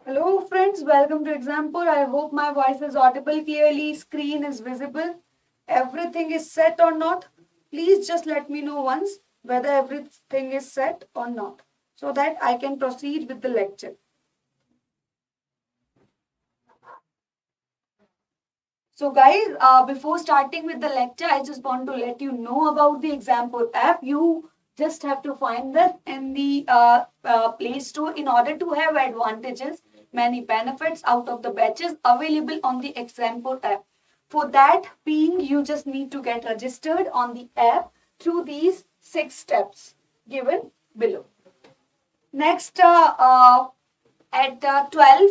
Hello friends, welcome to Exampur. I hope my voice is audible clearly, screen is visible, everything is set or not. Please just let me know once whether everything is set or not so that I can proceed with the lecture. So guys, before starting with the lecture, I just want to let you know about the Exampur app. You just have to find this in the Play Store in order to have advantages, many benefits out of the batches available on the Exampur app. For that being, you just need to get registered on the app through these 6 steps given below. Next, at 12,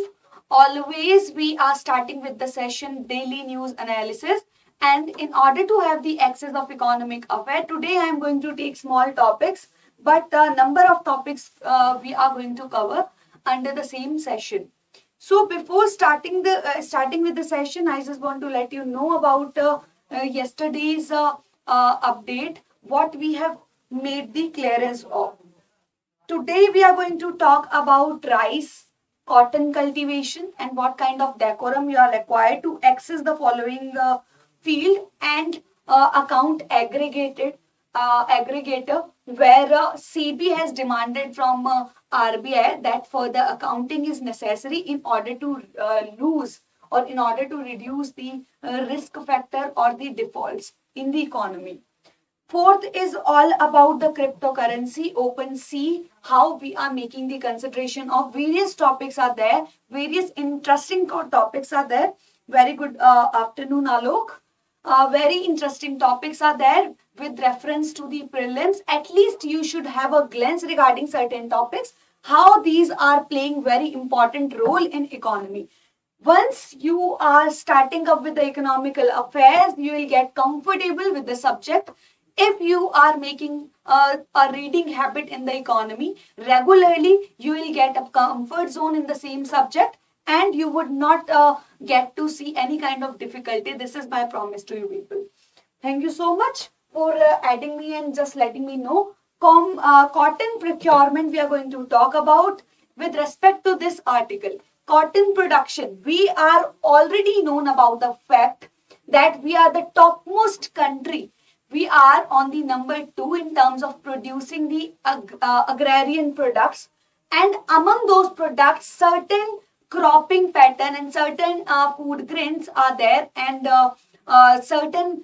always we are starting with the session daily news analysis. And in order to have the access of economic affair, today I am going to take small topics, but the number of topics we are going to cover under the same session. So before starting with the session, I just want to let you know about yesterday's update, what we have made the clearance of. Today we are going to talk about rice, cotton cultivation, and what kind of decorum you are required to access the following field, and account aggregator, where CB has demanded from RBI that further accounting is necessary in order to in order to reduce the risk factor or the defaults in the economy. Fourth is all about the cryptocurrency, OpenSea, how we are making the consideration of various topics are there, various interesting topics are there. Very good afternoon, Alok. Very interesting topics are there with reference to the prelims. At least you should have a glance regarding certain topics, how these are playing very important role in economy. Once you are starting up with the economical affairs, you will get comfortable with the subject. If you are making a reading habit in the economy regularly, you will get a comfort zone in the same subject and you would not get to see any kind of difficulty. This is my promise to you people. Thank you so much for adding me and just letting me know. Cotton procurement we are going to talk about with respect to this article. Cotton production. We are already known about the fact that we are the topmost country. We are on the number 2 in terms of producing the agrarian products, and among those products certain cropping pattern and certain food grains are there, and certain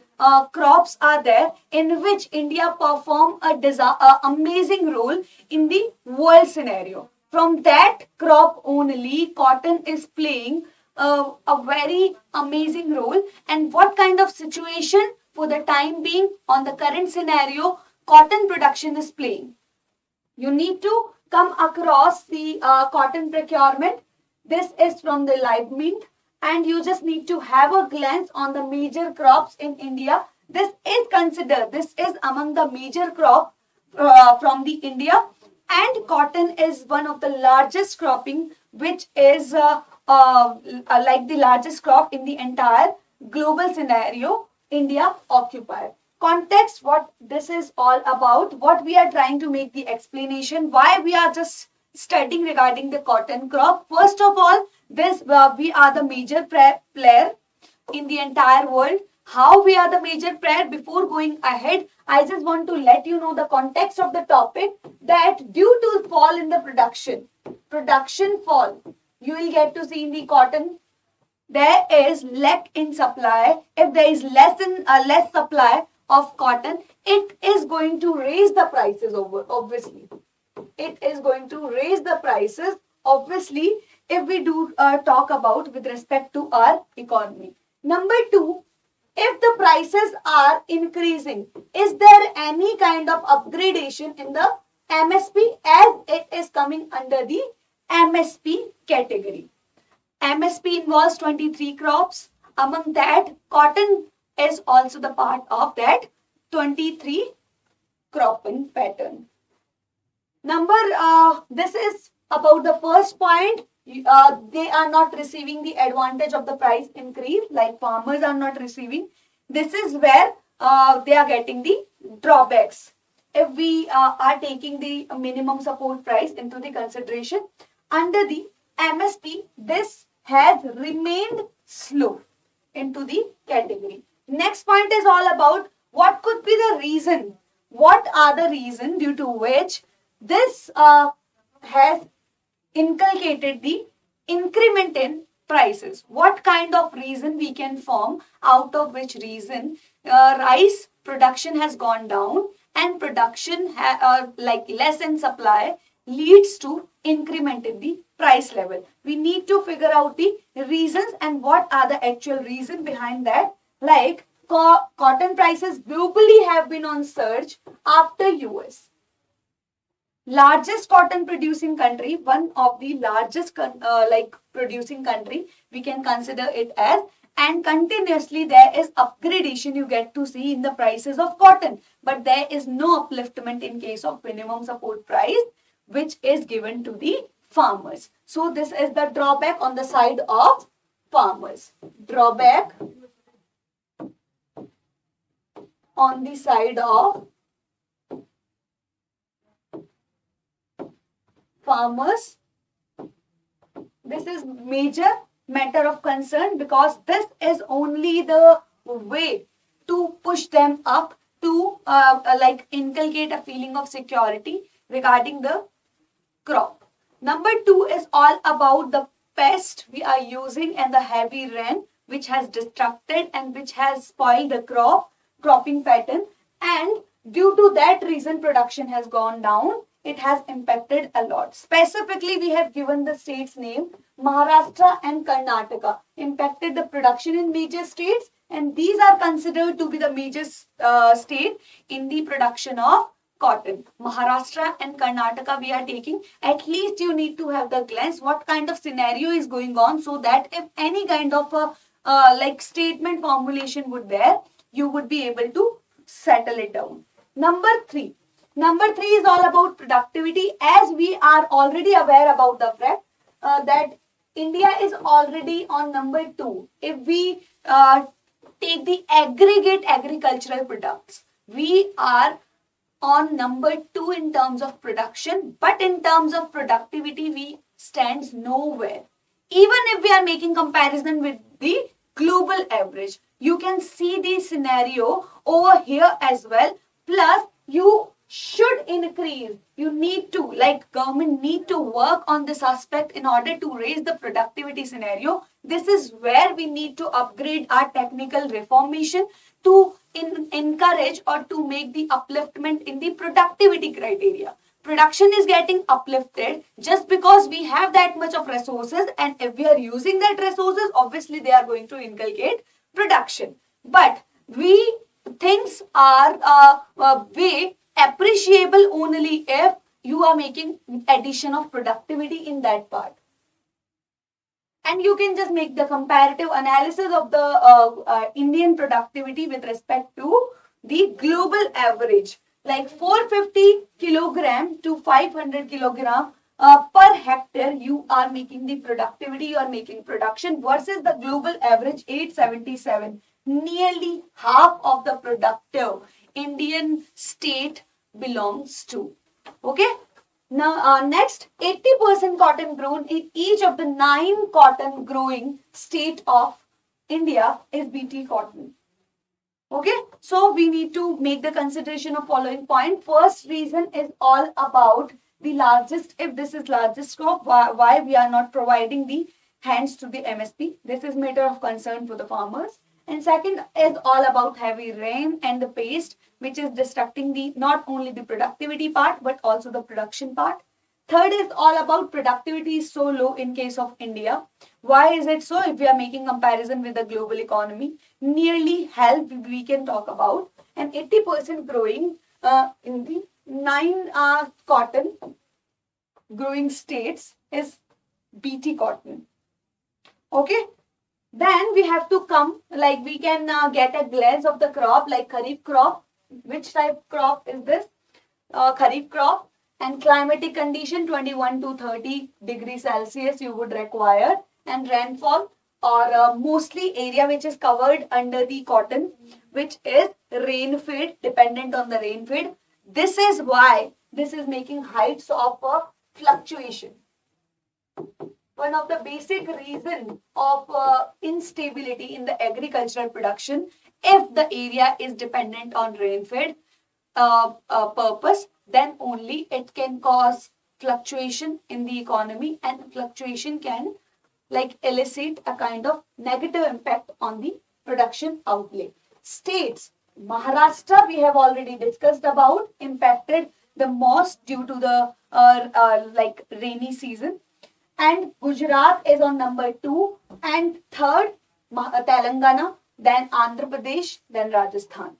crops are there in which India perform a amazing role in the world scenario. From that crop only, cotton is playing a very amazing role. And what kind of situation for the time being on the current scenario cotton production is playing? You need to come across the cotton procurement. This is from the Live Mint, and you just need to have a glance on the major crops in India. This is among the major crop from the India, and cotton is one of the largest cropping, which is like the largest crop in the entire global scenario India occupied. Context, what this is all about, what we are trying to make the explanation, why we are just studying regarding the cotton crop. First of all, this we are the major player in the entire world. How we are the major player? Before going ahead, I just want to let you know the context of the topic, that due to fall in the production fall, you will get to see in the cotton, there is lack in supply. If there is less supply of cotton, it is going to raise the prices obviously. It is going to raise the prices obviously if we do talk about with respect to our economy. Number 2, if the prices are increasing, is there any kind of upgradation in the MSP, as it is coming under the MSP category? MSP involves 23 crops. Among that, cotton is also the part of that 23 cropping pattern. This is about the first point. they are not receiving the advantage of the price increase, like farmers are not receiving. This is where they are getting the drawbacks. If we are taking the minimum support price into the consideration, under the MSP, this has remained slow into the category. Next point is all about what could be the reason. What are the reasons due to which this has inculcated the increment in prices? What kind of reason we can form, out of which reason rice production has gone down and production like less in supply leads to increment in the price level. We need to figure out the reasons and what are the actual reason behind that. Like cotton prices globally have been on surge after US. Largest cotton producing country, one of the largest producing country, we can consider it as, and continuously there is upgradation you get to see in the prices of cotton, but there is no upliftment in case of minimum support price which is given to the farmers. So this is the drawback on the side of farmers. Drawback on the side of farmers. This is major matter of concern because this is only the way to push them up to inculcate a feeling of security regarding the crop. Number 2 is all about the pest we are using and the heavy rain which has destructed and which has spoiled the cropping pattern, and due to that reason production has gone down. It has impacted a lot. Specifically, we have given the states name Maharashtra and Karnataka impacted the production in major states, and these are considered to be the major state in the production of cotton. Maharashtra and Karnataka we are taking. At least you need to have the glance what kind of scenario is going on, so that if any kind of a statement formulation would there, you would be able to settle it down. Number 3 is all about productivity. As we are already aware about the fact that India is already on number 2. If we take the aggregate agricultural products, we are on number 2 in terms of production, but in terms of productivity, we stands nowhere. Even if we are making comparison with the global average, you can see the scenario over here as well. Plus, you should increase. You need to, government need to work on this aspect in order to raise the productivity scenario. This is where we need to upgrade our technical reformation to encourage or to make the upliftment in the productivity criteria. Production is getting uplifted just because we have that much of resources, and if we are using that resources, obviously they are going to inculcate production. But things are way appreciable only if you are making addition of productivity in that part. And you can just make the comparative analysis of the Indian productivity with respect to the global average. Like 450 kilogram to 500 kilogram per hectare, you are making the productivity, you are making production versus the global average 877. Nearly half of the productive Indian state belongs to. Okay. Now, next, 80% cotton grown in each of the 9 cotton growing state of India is BT cotton. Okay, so we need to make the consideration of following point. First reason is all about the largest, if this is largest crop, why we are not providing the hands to the MSP. This is matter of concern for the farmers. And second is all about heavy rain and the pest, which is destructing the not only the productivity part but also the production part. Third is all about productivity is so low in case of India. Why is it so? If we are making comparison with the global economy, nearly half we can talk about, and 80% growing in the 9 cotton growing states is BT cotton. Okay. Then we have to come, we can get a glance of the crop, like Kharif crop. Which type crop is this? Kharif crop. And climatic condition 21 to 30 degrees Celsius you would require. And rainfall or mostly area which is covered under the cotton, which is rain fed, dependent on the rain fed. This is why this is making heights of fluctuation. One of the basic reason of instability in the agricultural production, if the area is dependent on rain fed purpose, then only it can cause fluctuation in the economy, and fluctuation can elicit a kind of negative impact on the production outlay. States, Maharashtra we have already discussed about, impacted the most due to the rainy season, and Gujarat is on number 2, and third Telangana, then Andhra Pradesh, then Rajasthan.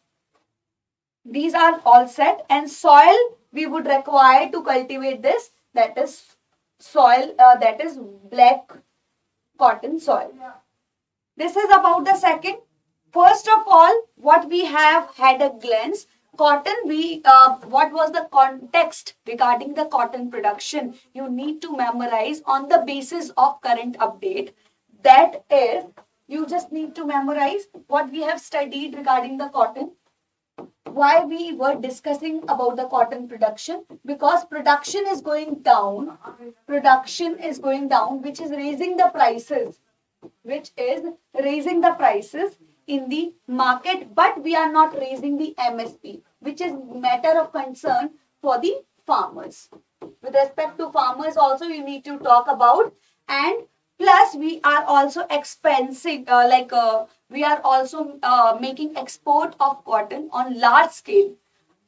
These are all set, and soil we would require to cultivate this, that is soil, that is black cotton soil. This is about the second. First of all, what we have had a glance. Cotton, what was the context regarding the cotton production? You need to memorize on the basis of current update. That is, you just need to memorize what we have studied regarding the cotton. Why we were discussing about the cotton production? Because production is going down. Production is going down, which is raising the prices. Which is raising the prices in the market, but we are not raising the MSP, which is matter of concern for the farmers. With respect to farmers also you need to talk about, and plus we are also we are also making export of cotton on large scale,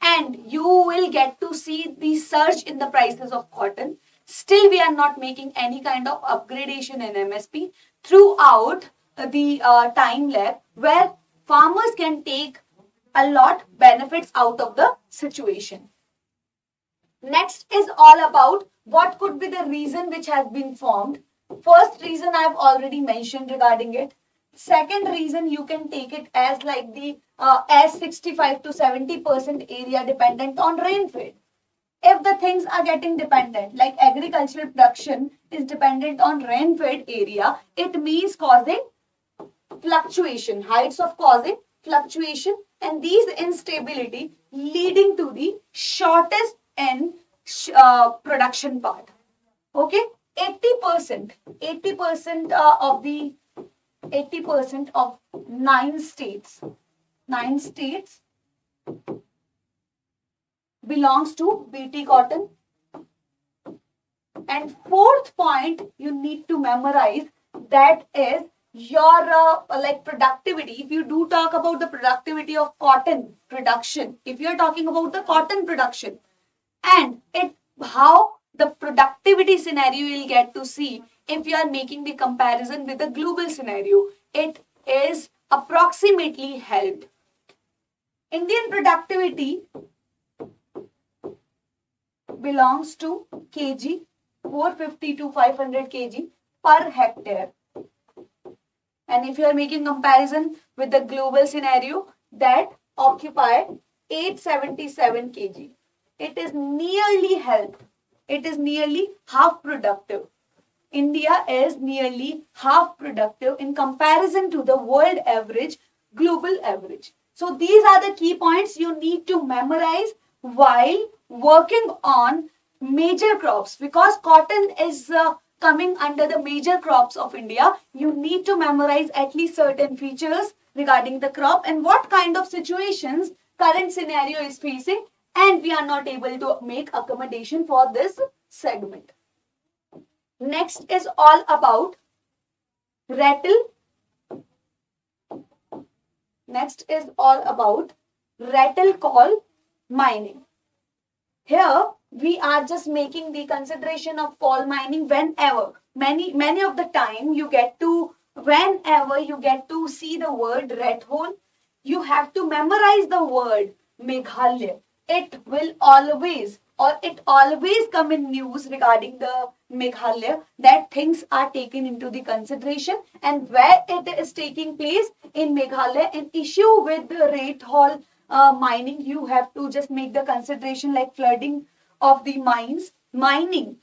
and you will get to see the surge in the prices of cotton. Still we are not making any kind of upgradation in MSP throughout the time lag, where farmers can take a lot benefits out of the situation. Next is all about what could be the reason which has been formed. First reason I have already mentioned regarding it. Second reason you can take it as as 65 to 70% area dependent on rainfall. If the things are getting dependent, like agricultural production is dependent on rain-fed area, it means causing fluctuation, heights of causing fluctuation, and these instability leading to the shortest end production part. Okay, 80% of 9 states belongs to BT cotton. And fourth point you need to memorize, that is your productivity. If you do talk about the productivity of cotton production, if you are talking about the cotton production, and how the productivity scenario you will get to see if you are making the comparison with the global scenario, it is approximately held. Indian productivity belongs to kg, 450 to 500 kg per hectare. And if you are making comparison with the global scenario, that occupy 877 kg. It is nearly held. It is nearly half productive. India is nearly half productive in comparison to the world average, global average. So these are the key points you need to memorize while working on major crops, because cotton is coming under the major crops of India. You need to memorize at least certain features regarding the crop and what kind of situations current scenario is facing, and we are not able to make accommodation for this segment. Next is all about rattle. Next is all about rattle call mining. Here we are just making the consideration of coal mining whenever, many of the time you get to, whenever you get to see the word rat hole, you have to memorize the word Meghalaya. It will always, or it always come in news regarding the Meghalaya, that things are taken into the consideration, and where it is taking place in Meghalaya, an issue with the rat hole mining, you have to just make the consideration like flooding of the mines, mining.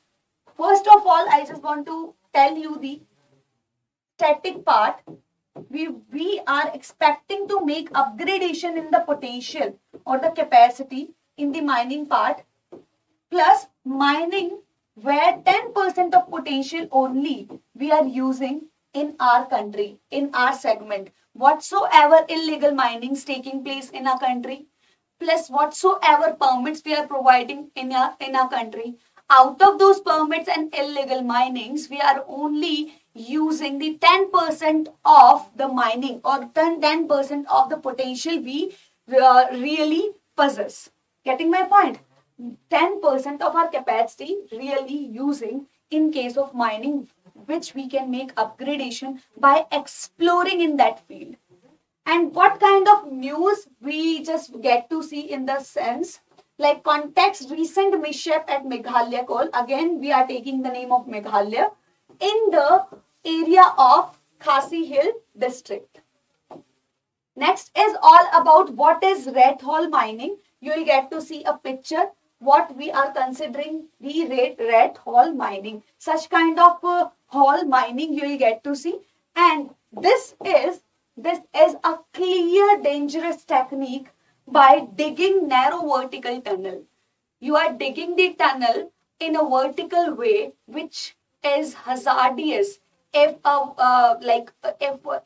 First of all, I just want to tell you the static part. We are expecting to make upgradation in the potential or the capacity in the mining part, plus mining where 10% of potential only we are using in our country, in our segment. Whatsoever illegal mining is taking place in our country, plus whatsoever permits we are providing in our country, out of those permits and illegal minings, we are only using the 10% of the mining or 10% of the potential we really possess. Getting my point? 10% of our capacity really using in case of mining, which we can make upgradation by exploring in that field. And what kind of news we just get to see in the sense, like context, recent mishap at Meghalaya coal. Again, we are taking the name of Meghalaya in the area of Khasi Hill district. Next is all about what is red hole mining. You will get to see a picture what we are considering the red hole mining. Such kind of hole mining you will get to see, and this is a clear dangerous technique by digging narrow vertical tunnel. You are digging the tunnel in a vertical way, which is hazardous if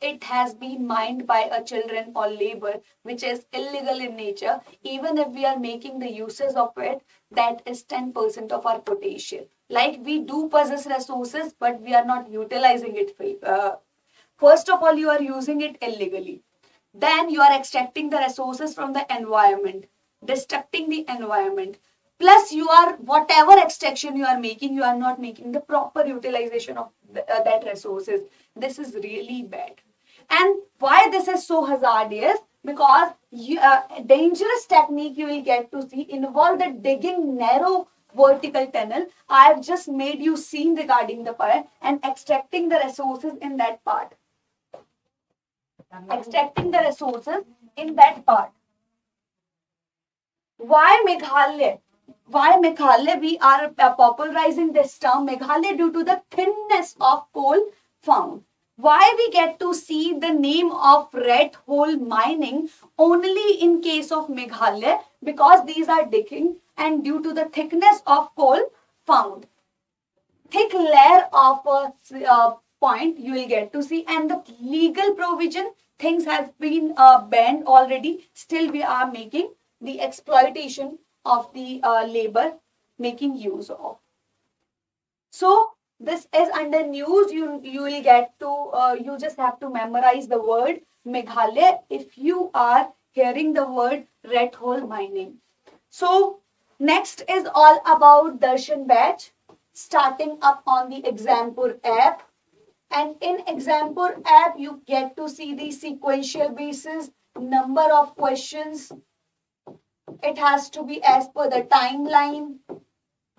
it has been mined by a children or labor, which is illegal in nature. Even if we are making the uses of it, that is 10% of our potential. Like, we do possess resources, but we are not utilizing it. First of all, you are using it illegally. Then you are extracting the resources from the environment, destructing the environment. Plus, you are, whatever extraction you are making, you are not making the proper utilization of that resources. This is really bad. And why this is so hazardous? Because dangerous technique you will get to see involve the digging narrow vertical tunnel. I have just made you seen regarding the part and extracting the resources in that part. Extracting the resources in that part. Why Meghalaya? Why Meghalaya? We are popularizing this term Meghalaya due to the thinness of coal found. Why we get to see the name of red hole mining only in case of Meghalaya? Because these are digging and due to the thickness of coal found. Thick layer of point you will get to see, and the legal provision things has been banned already. Still we are making the exploitation of the labor making use of. So this is under news. You will get to you just have to memorize the word Meghalaya if you are hearing the word red hole mining. So next is all about Darshan batch, starting up on the Exampur app. And in Exampur app, you get to see the sequential basis, number of questions. It has to be as per the timeline,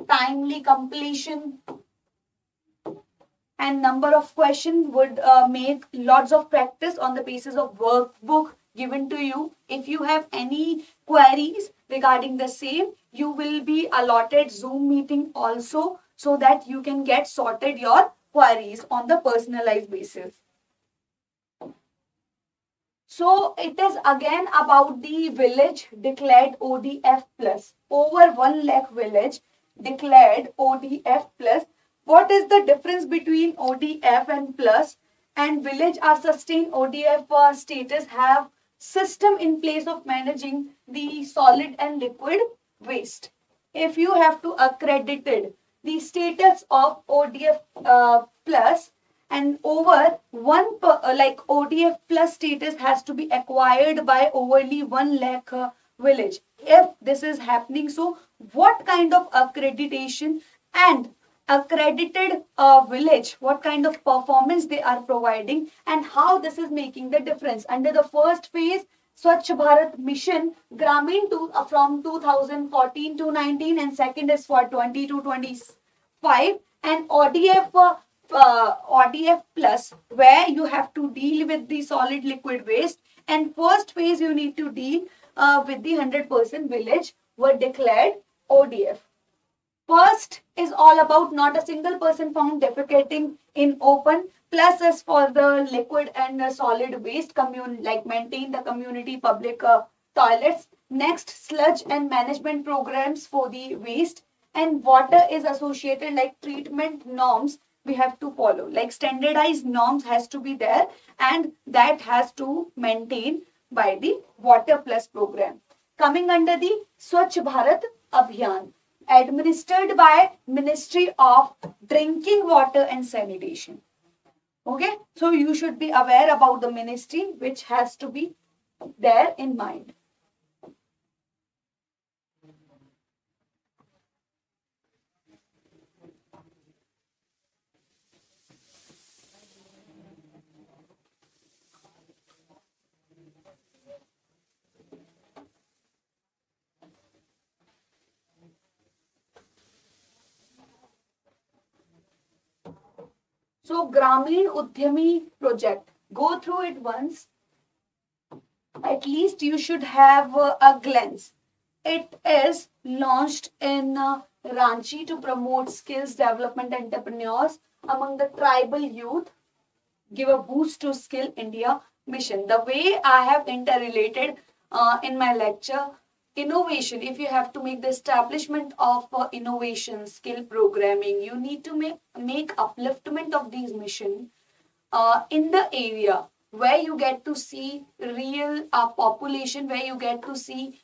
timely completion, and number of questions would make lots of practice on the basis of workbook given to you. If you have any queries regarding the same, you will be allotted Zoom meeting also, so that you can get sorted your queries on the personalized basis. So it is again about the village declared ODF plus. Over 1 lakh village declared ODF plus. What is the difference between ODF and plus? And village are sustained ODF status have system in place of managing the solid and liquid waste. If you have to accredited the status of ODF plus, and over ODF plus status has to be acquired by overly 1 lakh village. If this is happening, so what kind of accreditation and accredited village, what kind of performance they are providing, and how this is making the difference. Under the first phase, Swachh Bharat Mission Gramin from 2014 to 19, and second is for 20 to 25, and ODF plus, where you have to deal with the solid liquid waste, and first phase you need to deal with the 100% village were declared ODF. First is all about not a single person found defecating in open. Plus is for the liquid and solid waste like maintain the community public toilets. Next, sludge and management programs for the waste, and water is associated like treatment norms we have to follow, like standardized norms has to be there, and that has to maintain by the water plus program. Coming under the Swachh Bharat Abhiyan, administered by Ministry of Drinking Water and Sanitation. Okay, so you should be aware about the ministry which has to be there in mind. So Grameen Udyami project, go through it once. At least you should have a glance. It is launched in Ranchi to promote skills development entrepreneurs among the tribal youth, give a boost to Skill India mission. The way I have interrelated in my lecture, innovation, if you have to make the establishment of innovation, skill programming, you need to make upliftment of these mission in the area where you get to see real population, where you get to see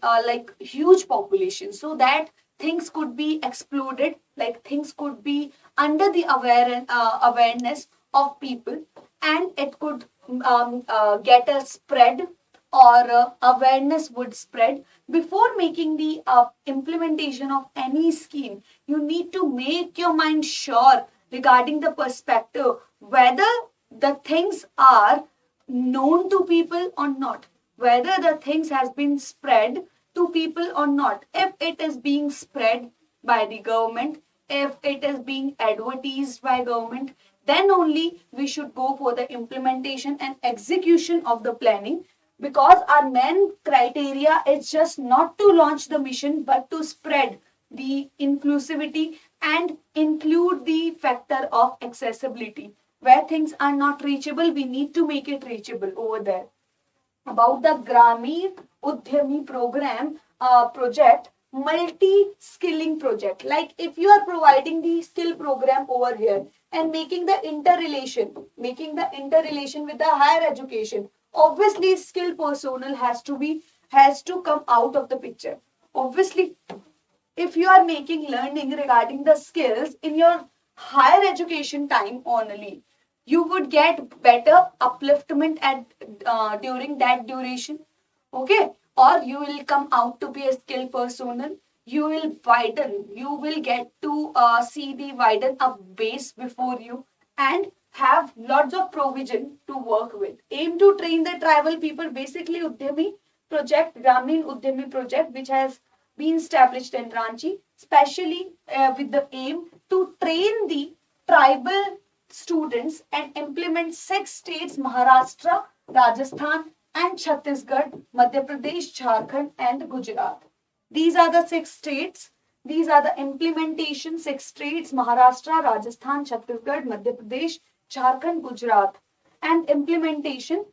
like huge population, so that things could be exploded, like things could be under the awareness of people, and it could get a spread, or awareness would spread. Before making the implementation of any scheme, you need to make your mind sure regarding the perspective whether the things are known to people or not, whether the things has been spread to people or not. If it is being spread by the government, if it is being advertised by government, then only we should go for the implementation and execution of the planning, because our main criteria is just not to launch the mission but to spread the inclusivity and include the factor of accessibility. Where things are not reachable, we need to make it reachable over there. About the Grameen Udyami program project, multi-skilling project. Like if you are providing the skill program over here and making the interrelation with the higher education, obviously skill personnel has to come out of the picture. Obviously, if you are making learning regarding the skills in your higher education time only, you would get better upliftment at during that duration. Okay, or you will come out to be a skill personnel. You will get to see the widen up base before you, and have lots of provision to work with. Aim to train the tribal people, basically Udyami project, Grameen Udyami project, which has been established in Ranchi, especially with the aim to train the tribal students and implement 6 states: Maharashtra, Rajasthan, and Chhattisgarh, Madhya Pradesh, Jharkhand, and Gujarat. These are the 6 states. These are the implementation 6 states: Maharashtra, Rajasthan, Chhattisgarh, Madhya Pradesh, Jharkhand, Gujarat, and implementation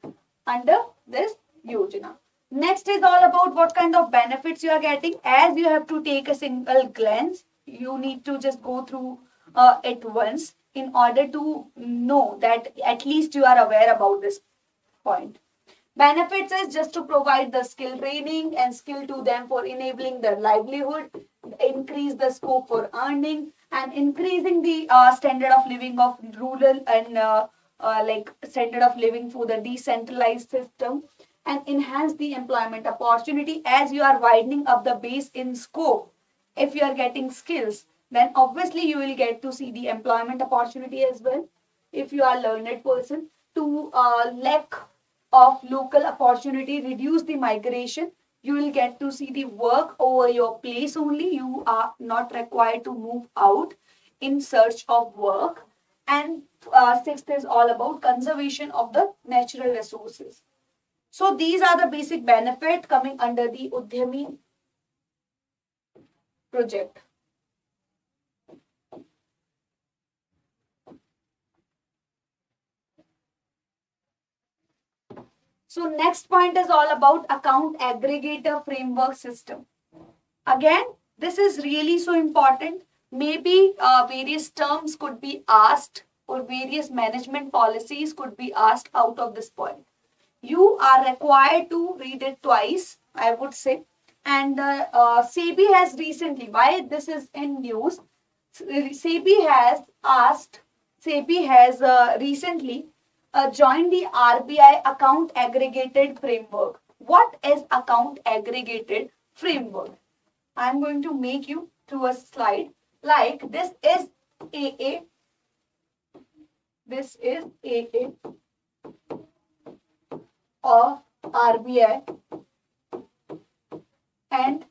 under this Yojana. Next is all about what kind of benefits you are getting. As you have to take a single glance, you need to just go through it once in order to know that at least you are aware about this point. Benefits is just to provide the skill training and skill to them for enabling their livelihood, increase the scope for earning, and increasing the standard of living of rural and like standard of living for the decentralized system, and enhance the employment opportunity as you are widening up the base in scope. If you are getting skills, then obviously you will get to see the employment opportunity as well. If you are learned person, to lack of local opportunity, reduce the migration, you will get to see the work over your place only. You are not required to move out in search of work. And sixth is all about conservation of the natural resources. So these are the basic benefits coming under the Udyami project. So next point is all about account aggregator framework system. Again, this is really so important. Maybe various terms could be asked or various management policies could be asked out of this point. You are required to read it twice, I would say. And SEBI has recently, why this is in news, SEBI has recently joined the RBI account aggregated framework. What is account aggregated framework? I'm going to make you through a slide. Like this is AA. This is AA of RBI, and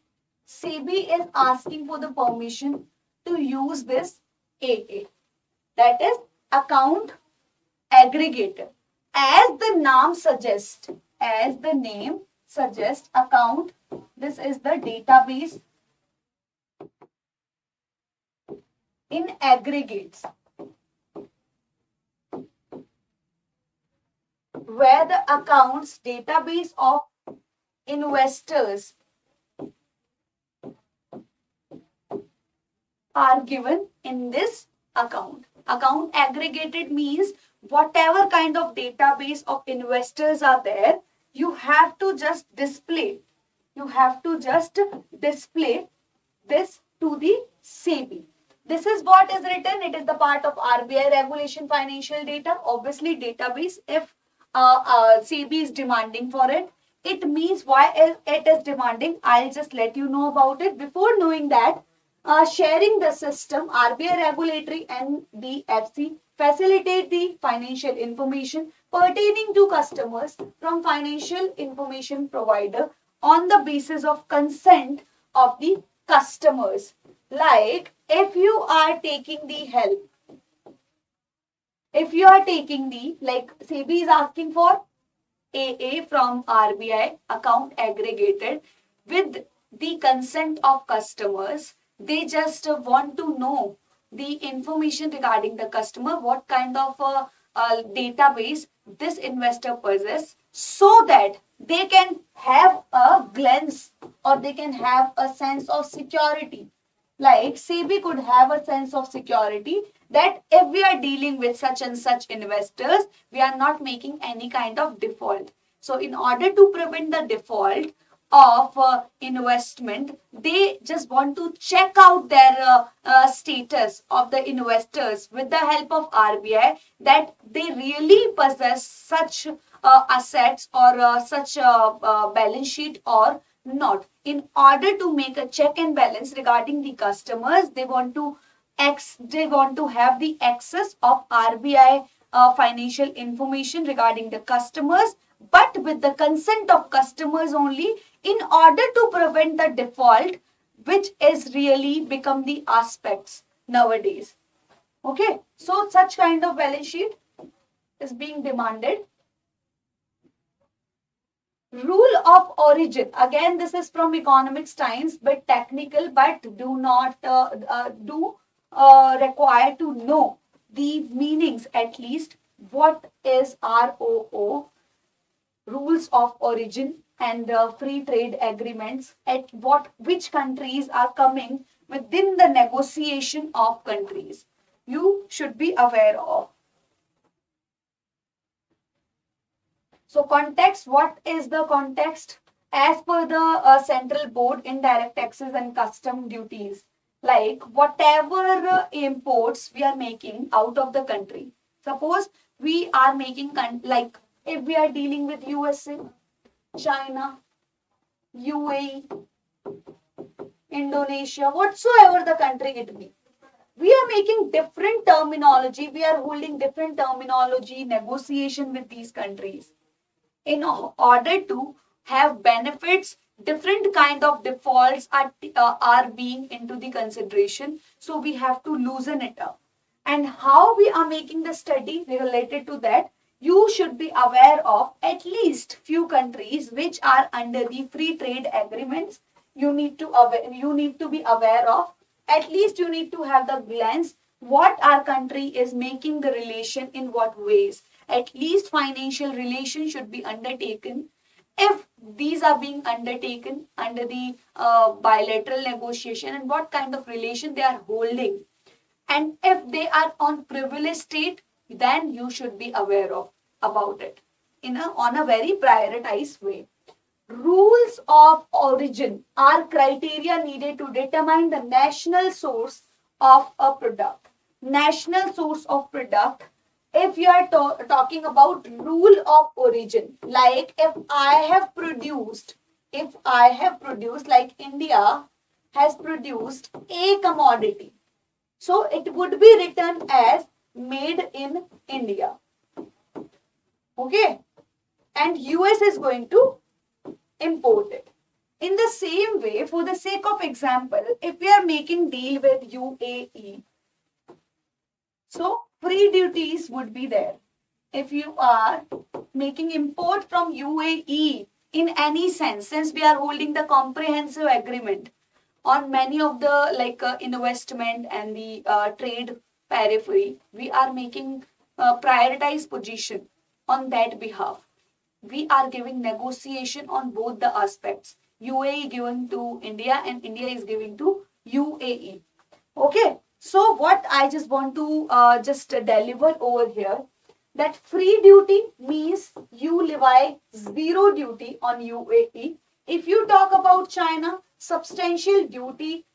SEBI is asking for the permission to use this AA. That is account aggregator. As the name suggests, account, this is the database in aggregates, where the accounts database of investors are given in this account. Account aggregated means whatever kind of database of investors are there, you have to just display. This to the SEBI. This is what is written. It is the part of RBI regulation financial data. Obviously, database, if SEBI is demanding for it, it means why it is demanding. I'll just let you know about it. Before knowing that, sharing the system, RBI regulatory and the FC facilitate the financial information pertaining to customers from financial information provider on the basis of consent of the customers. Like if you are taking the help, like SEBI is asking for AA from RBI account aggregated with the consent of customers, they just want to know the information regarding the customer, what kind of database this investor possesses, so that they can have a glance or they can have a sense of security. Like SEBI could have a sense of security that if we are dealing with such and such investors, we are not making any kind of default. So in order to prevent the default of investment, they just want to check out their status of the investors with the help of RBI, that they really possess such assets or such balance sheet or not. In order to make a check and balance regarding the customers, they want to have the access of RBI financial information regarding the customers, but with the consent of customers only, in order to prevent the default, which is really become the aspects nowadays. Okay, so such kind of balance sheet is being demanded. Rule of origin. Again, this is from economics times, but technical, but do not require to know the meanings at least. What is ROO? Rules of origin and free trade agreements, at which countries are coming within the negotiation of countries. You should be aware of. So context, what is the context? As per the Central Board, indirect taxes and custom duties, like whatever imports we are making out of the country. Suppose we are making, like if we are dealing with USA, China, UAE, Indonesia, whatsoever the country it be, we are making different terminology, we are holding different terminology, negotiation with these countries. In order to have benefits, different kind of defaults are being into the consideration. So we have to loosen it up. And how we are making the study related to that, you should be aware of at least few countries which are under the free trade agreements. You need to be aware of. At least you need to have the glance what our country is making the relation, in what ways. At least financial relations should be undertaken. If these are being undertaken under the bilateral negotiation, and what kind of relation they are holding, and if they are on privileged state, then you should be aware of about it on a very prioritized way. Rules of origin are criteria needed to determine the national source of a product. National source of product, if you are talking about rule of origin, like if I have produced, like India has produced a commodity, so it would be written as made in India. Okay. And US is going to import it. In the same way, for the sake of example, if we are making deal with UAE, so free duties would be there. If you are making import from UAE in any sense, since we are holding the comprehensive agreement on many of the investment and the trade periphery, we are making prioritized position on that behalf. We are giving negotiation on both the aspects. UAE giving to India and India is giving to UAE. Okay. So what I just want to just deliver over here, that free duty means you levy zero duty on UAE. If you talk about China, substantial duty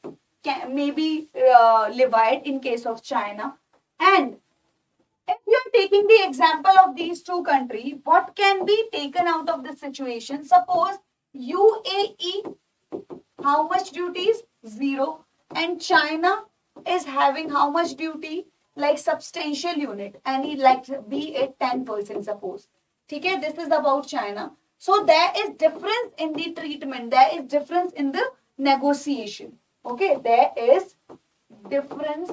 may be levied in case of China. And if you are taking the example of these two countries, what can be taken out of this situation? Suppose UAE, how much duties? Zero. And China is having how much duty? Like substantial unit. Any, like be it 10%, suppose. Okay, this is about China. So there is difference in the treatment. There is difference in the negotiation. Okay, there is difference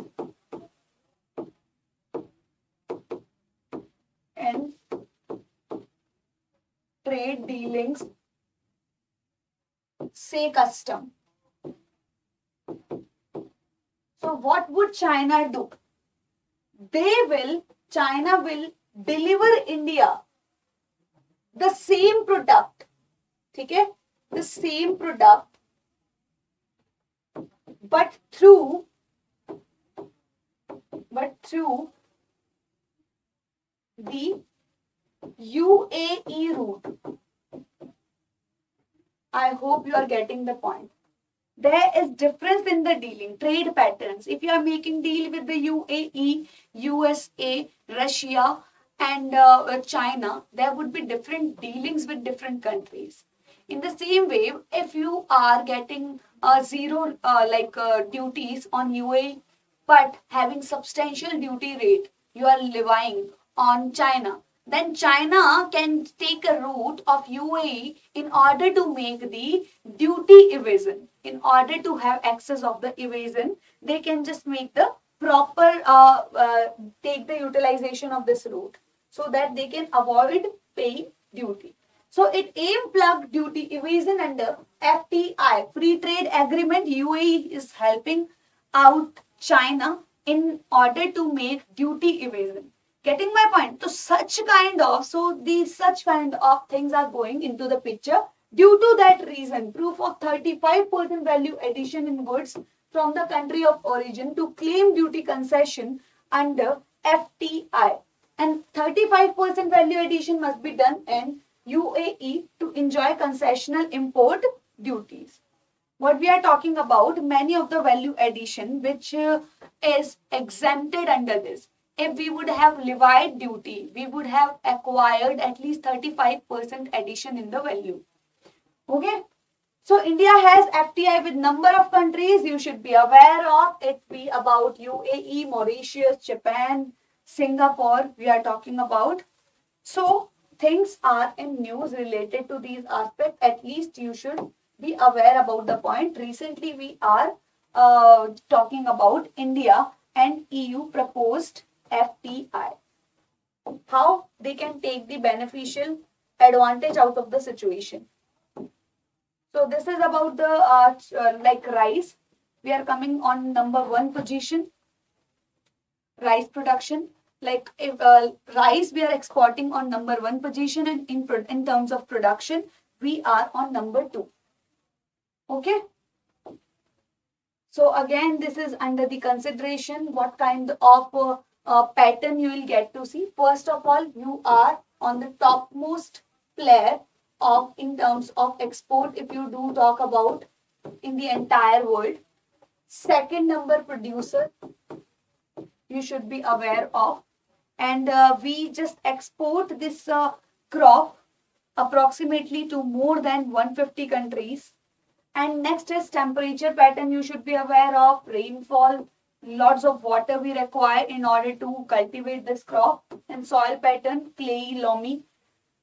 in trade dealings, say custom. So what would China do? China will deliver India the same product. Okay? The same product, but through the UAE route. I hope you are getting the point. There is difference in the dealing, trade patterns. If you are making deal with the UAE, USA, Russia, and China, there would be different dealings with different countries. In the same way, if you are getting zero duties on UAE, but having substantial duty rate, you are levying on China, then China can take a route of UAE in order to make the duty evasion. In order to have access of the evasion, they can just make the proper, take the utilization of this route so that they can avoid paying duty. So it aim plug duty evasion under FTI, Free Trade Agreement. UAE is helping out China in order to make duty evasion. Getting my point? So such kind of things are going into the picture. Due to that reason, proof of 35% value addition in goods from the country of origin to claim duty concession under FTI. And 35% value addition must be done in UAE to enjoy concessional import duties. What we are talking about, many of the value addition which is exempted under this. If we would have levied duty, we would have acquired at least 35% addition in the value. Okay. So India has FTI with number of countries you should be aware of. It be about UAE, Mauritius, Japan, Singapore we are talking about. So things are in news related to these aspects. At least you should be aware about the point. Recently we are talking about India and EU proposed FTI. How they can take the beneficial advantage out of the situation. So this is about the rice. We are coming on number 1 position. rice production. Like if rice we are exporting on number 1 position, and in terms of production we are on number 2. Okay. So again, this is under the consideration what kind of pattern you will get to see. First of all, you are on the topmost player of in terms of export if you do talk about in the entire world. Second number producer you should be aware of, and we just export this crop approximately to more than 150 countries. And next is temperature pattern you should be aware of, rainfall, lots of water we require in order to cultivate this crop, and soil pattern, clayey, loamy.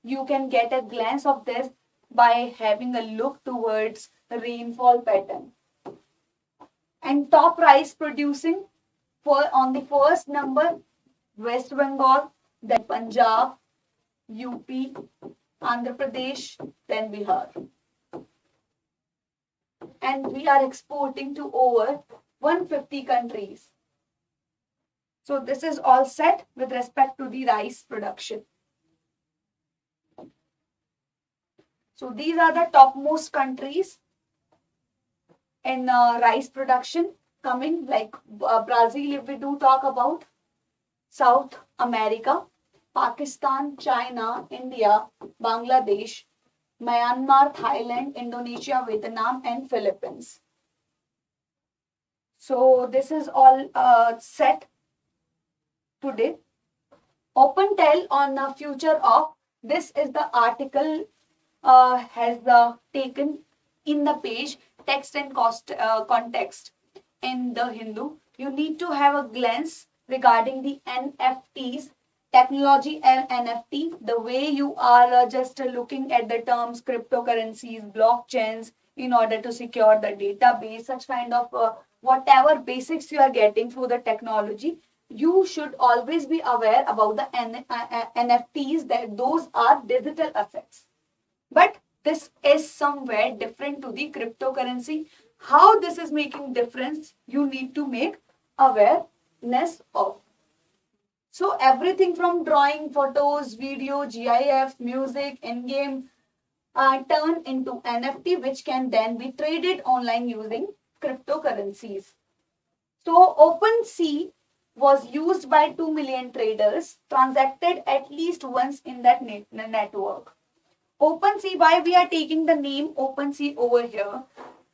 You can get a glance of this by having a look towards rainfall pattern. And top rice producing on the first number, West Bengal, then Punjab, UP, Andhra Pradesh, then Bihar. And we are exporting to over 150 countries. So this is all set with respect to the rice production. So these are the topmost countries in rice production coming, like Brazil if we do talk about, South America, Pakistan, China, India, Bangladesh, Myanmar, Thailand, Indonesia, Vietnam, and Philippines. So this is all set today. OpenTel on the future of, this is the article has taken in the page text and context in the Hindu. You need to have a glance regarding the NFTs, technology and NFT, the way you are just looking at the terms cryptocurrencies, blockchains in order to secure the database, such kind of whatever basics you are getting through the technology. You should always be aware about the NFTs, that those are digital assets. But this is somewhere different to the cryptocurrency. How this is making difference, you need to make awareness of. So everything from drawing, photos, video, GIF, music, in-game turn into NFT, which can then be traded online using cryptocurrencies. So OpenSea was used by 2 million traders, transacted at least once in that network. OpenSea, why we are taking the name OpenSea over here?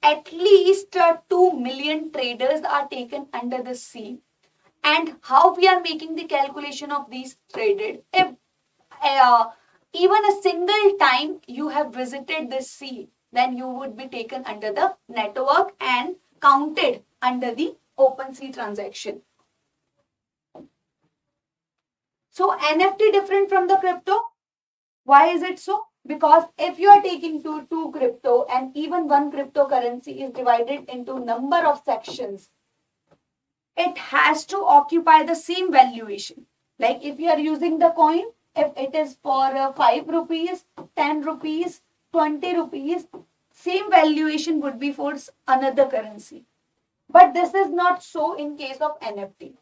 At least 2 million traders are taken under the sea. And how we are making the calculation of these traded? If even a single time you have visited this sea, then you would be taken under the network and counted under the OpenSea transaction. So NFT different from the crypto. Why is it so? Because if you are taking two crypto and even one cryptocurrency is divided into number of sections, it has to occupy the same valuation. Like if you are using the coin, if it is for 5 rupees, 10 rupees, 20 rupees, same valuation would be for another currency. But this is not so in case of NFT.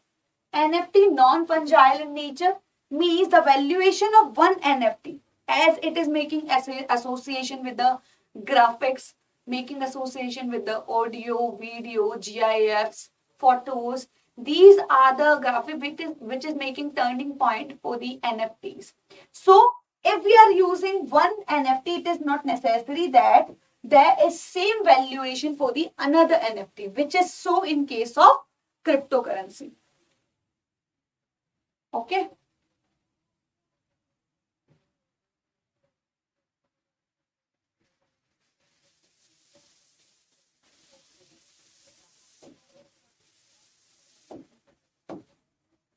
NFT, non-fungible in nature, means the valuation of one NFT, as it is making association with the graphics, making association with the audio, video, GIFs, photos. These are the graphic which is making turning point for the NFTs. So if we are using one NFT, it is not necessary that there is same valuation for the another NFT, which is so in case of cryptocurrency. Okay.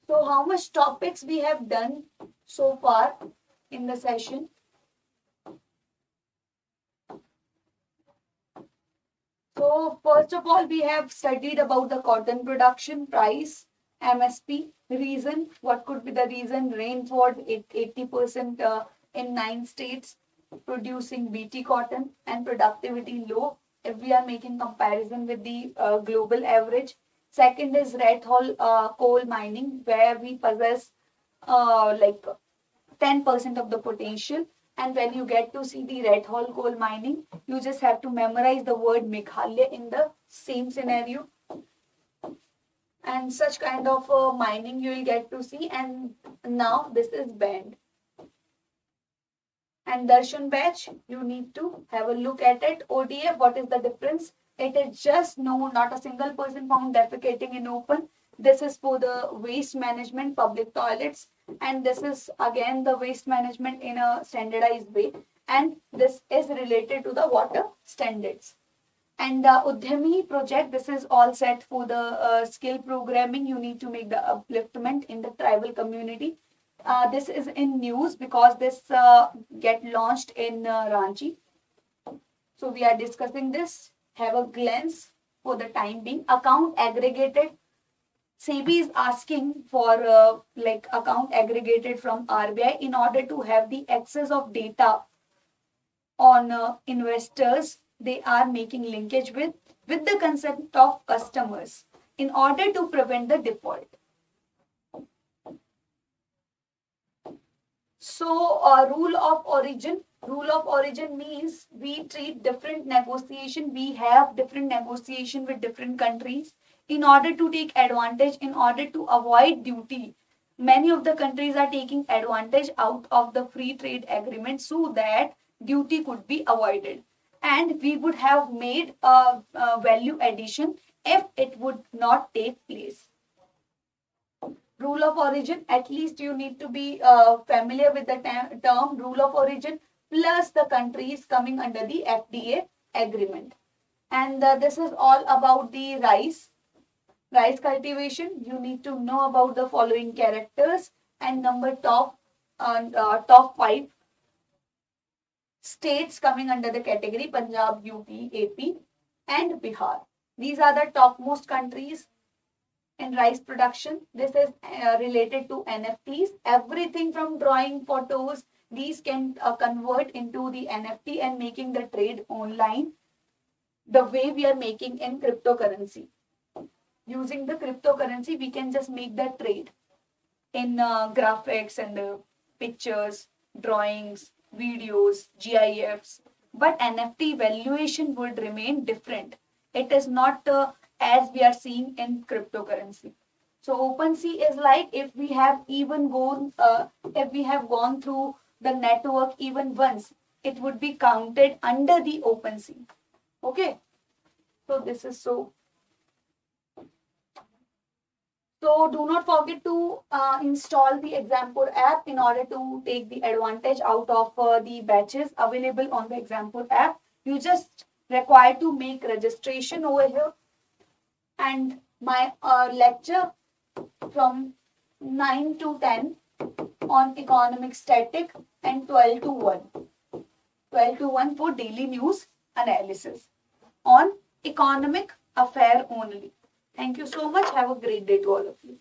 So how much topics we have done so far in the session? So first of all, we have studied about the cotton production, price, MSP, reason, what could be the reason, rainfall 80% in 9 states producing BT cotton, and productivity low if we are making comparison with the global average. Second is red hole coal mining, where we possess like 10% of the potential. And when you get to see the red hole coal mining, you just have to memorize the word Meghalaya in the same scenario. And such kind of mining you will get to see. And now this is band. And Darshan batch, you need to have a look at it. ODF, what is the difference? It is just no, not a single person found defecating in open. This is for the waste management, public toilets, and this is again the waste management in a standardized way. And this is related to the water standards. And the Udhyami project, this is all set for the skill programming. You need to make the upliftment in the tribal community. This is in news because this get launched in Ranchi. So we are discussing this. Have a glance for the time being. Account aggregated. SEBI is asking for like account aggregated from RBI in order to have the access of data on investors. They are making linkage with the consent of customers in order to prevent the default. So rule of origin means we treat different negotiation. We have different negotiation with different countries in order to take advantage, in order to avoid duty. Many of the countries are taking advantage out of the free trade agreement so that duty could be avoided. And we would have made a value addition if it would not take place. Rule of origin, at least you need to be familiar with the term rule of origin plus the countries coming under the FDA agreement. And this is all about the rice cultivation. You need to know about the following characters and number top 5 states coming under the category: Punjab, UP, AP and Bihar. These are the topmost countries in rice production. This is related to NFTs. Everything from drawing photos, these can convert into the NFT and making the trade online the way we are making in cryptocurrency. Using the cryptocurrency, we can just make the trade in graphics and pictures, drawings, videos, GIFs. But NFT valuation would remain different. It is not as we are seeing in cryptocurrency. So OpenSea is like if we have gone through the network even once, it would be counted under the OpenSea. Okay. So this is so. So do not forget to install the Exampur app in order to take the advantage out of the batches available on the Exampur app. You just require to make registration over here. And my lecture from 9 to 10 on economic static and 12 to 1. 12 to 1 for daily news analysis on economic affair only. Thank you so much. Have a great day to all of you.